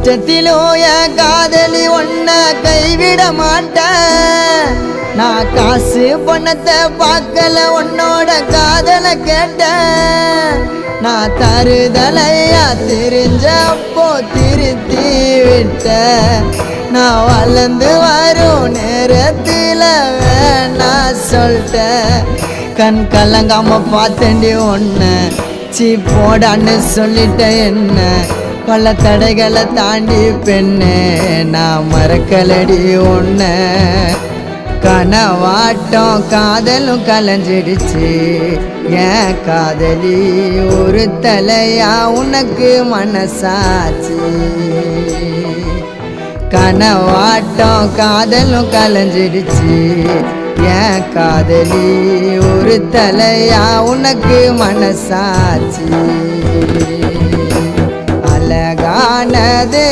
கஷ்டத்திலும் என் காதலி ஒன்ன கைவிட மாட்டேன். நான் காசு பணத்தை பார்க்கல உன்னோட காதல கேட்டேன். நான் தருதலையா தெரிஞ்சப்போ திருத்தி விட்ட. நான் வளர்ந்து வரும் நேரத்தில் வேணா சொல்லிட்டேன். கண் கலங்காம பார்த்தேன்டி ஒன்ன சீ போடான்னு சொல்லிட்ட. என்ன பல தடைகளை தாண்டி பெண்ணே நான் மறக்கலடி ஒன்ன. கனவாட்டம் காதலும் கலைஞ்சிடுச்சு ஏன் காதலி ஒரு தலையா உனக்கு மனசாச்சு. கனவாட்டம் காதலும் கலைஞ்சிடுச்சு ஏன் காதலி ஒரு தலையா உனக்கு மனசாச்சு. அழகானது